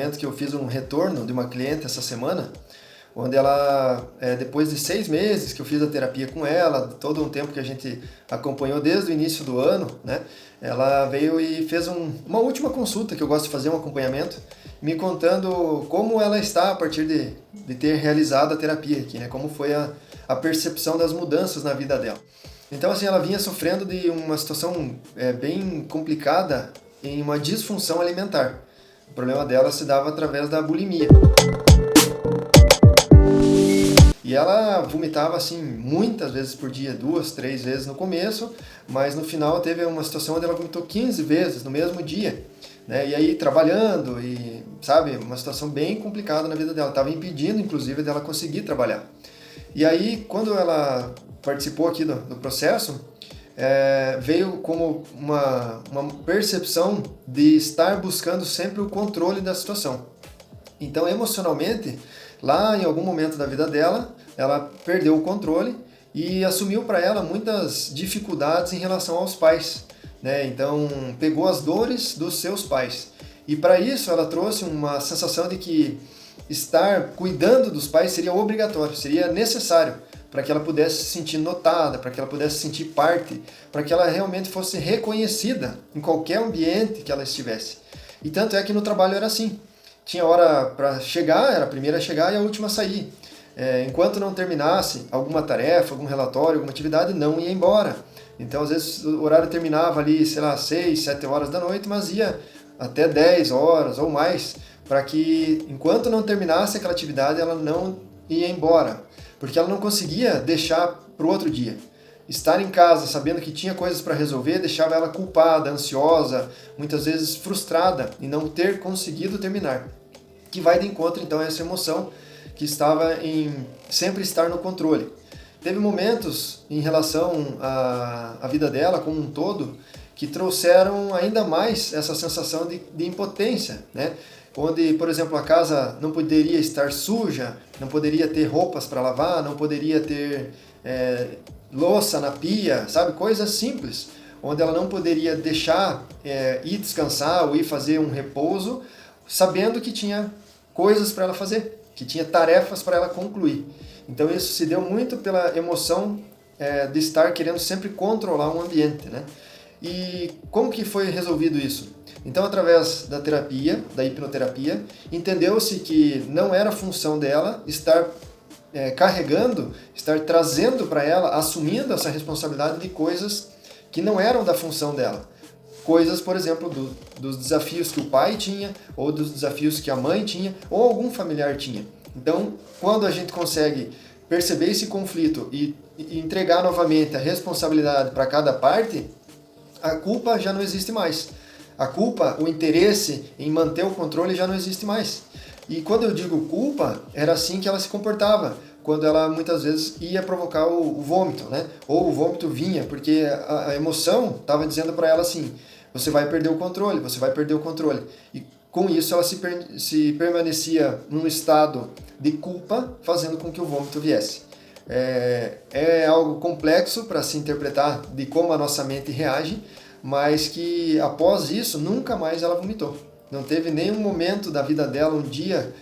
momento que eu fiz um retorno de uma cliente essa semana, onde ela, depois de 6 meses que eu fiz a terapia com ela, todo um tempo que a gente acompanhou desde o início do ano, né? Ela veio e fez uma última consulta, que eu gosto de fazer um acompanhamento, me contando como ela está a partir de ter realizado a terapia aqui, né? Como foi a percepção das mudanças na vida dela. Então, assim, ela vinha sofrendo de uma situação bem complicada em uma disfunção alimentar. O problema dela se dava através da bulimia. E ela vomitava assim muitas vezes por dia, 2, 3 vezes no começo, mas no final teve uma situação onde ela vomitou 15 vezes no mesmo dia, né? E aí trabalhando e, sabe, uma situação bem complicada na vida dela, estava impedindo inclusive dela conseguir trabalhar. E aí quando ela participou aqui do processo, veio como uma percepção de estar buscando sempre o controle da situação. Então, emocionalmente, lá em algum momento da vida dela, ela perdeu o controle e assumiu para ela muitas dificuldades em relação aos pais, né? Então, pegou as dores dos seus pais. E para isso, ela trouxe uma sensação de que estar cuidando dos pais seria obrigatório, seria necessário, para que ela pudesse se sentir notada, para que ela pudesse se sentir parte, para que ela realmente fosse reconhecida em qualquer ambiente que ela estivesse. E tanto é que no trabalho era assim. Tinha hora para chegar, era a primeira a chegar e a última a sair. Enquanto não terminasse alguma tarefa, algum relatório, alguma atividade, não ia embora. Então, às vezes, o horário terminava ali, sei lá, 6, 7 horas da noite, mas ia até 10 horas ou mais, para que, enquanto não terminasse aquela atividade, ela não ia embora. Porque ela não conseguia deixar para o outro dia. Estar em casa sabendo que tinha coisas para resolver deixava ela culpada, ansiosa, muitas vezes frustrada em não ter conseguido terminar. Que vai de encontro então a essa emoção que estava em sempre estar no controle. Teve momentos em relação à vida dela como um todo que trouxeram ainda mais essa sensação de impotência, né? Onde, por exemplo, a casa não poderia estar suja, não poderia ter roupas para lavar, não poderia ter louça na pia, sabe? Coisas simples, onde ela não poderia deixar ir descansar ou ir fazer um repouso, sabendo que tinha coisas para ela fazer, que tinha tarefas para ela concluir. Então isso se deu muito pela emoção de estar querendo sempre controlar um ambiente, né? E como que foi resolvido isso? Então, através da terapia, da hipnoterapia, entendeu-se que não era função dela estar carregando, estar trazendo para ela, assumindo essa responsabilidade de coisas que não eram da função dela. Coisas, por exemplo, dos desafios que o pai tinha, ou dos desafios que a mãe tinha, ou algum familiar tinha. Então, quando a gente consegue perceber esse conflito e entregar novamente a responsabilidade para cada parte, a culpa já não existe mais. A culpa, o interesse em manter o controle já não existe mais. E quando eu digo culpa, era assim que ela se comportava, quando ela muitas vezes ia provocar o vômito, né? Ou o vômito vinha, porque a emoção estava dizendo para ela assim, você vai perder o controle, você vai perder o controle. E com isso ela se permanecia num estado de culpa, fazendo com que o vômito viesse. É algo complexo para se interpretar de como a nossa mente reage, mas que após isso nunca mais ela vomitou. Não teve nenhum momento da vida dela, um dia,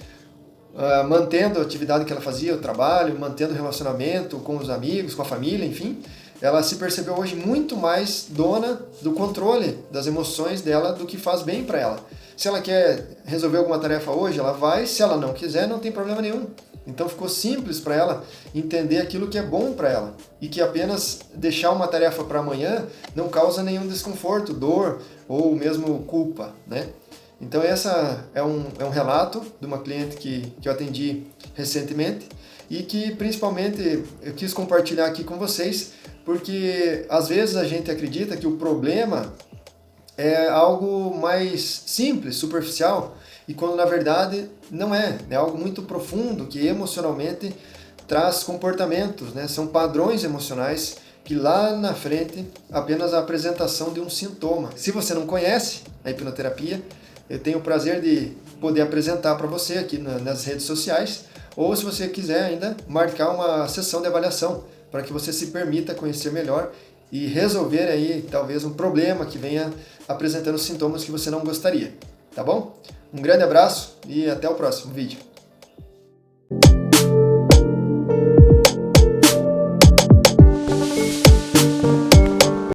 mantendo a atividade que ela fazia, o trabalho, mantendo o relacionamento com os amigos, com a família, enfim. Ela se percebeu hoje muito mais dona do controle das emoções dela do que faz bem para ela. Se ela quer resolver alguma tarefa hoje, ela vai. Se ela não quiser, não tem problema nenhum. Então ficou simples para ela entender aquilo que é bom para ela e que apenas deixar uma tarefa para amanhã não causa nenhum desconforto, dor ou mesmo culpa, né? Então essa é um relato de uma cliente que eu atendi recentemente e que principalmente eu quis compartilhar aqui com vocês porque às vezes a gente acredita que o problema é algo mais simples, superficial, e quando na verdade não é algo muito profundo que emocionalmente traz comportamentos, né? São padrões emocionais que lá na frente apenas a apresentação de um sintoma. Se você não conhece a hipnoterapia, eu tenho o prazer de poder apresentar para você aqui nas redes sociais, ou se você quiser ainda marcar uma sessão de avaliação para que você se permita conhecer melhor e resolver aí talvez um problema que venha apresentando sintomas que você não gostaria, tá bom? Um grande abraço e até o próximo vídeo.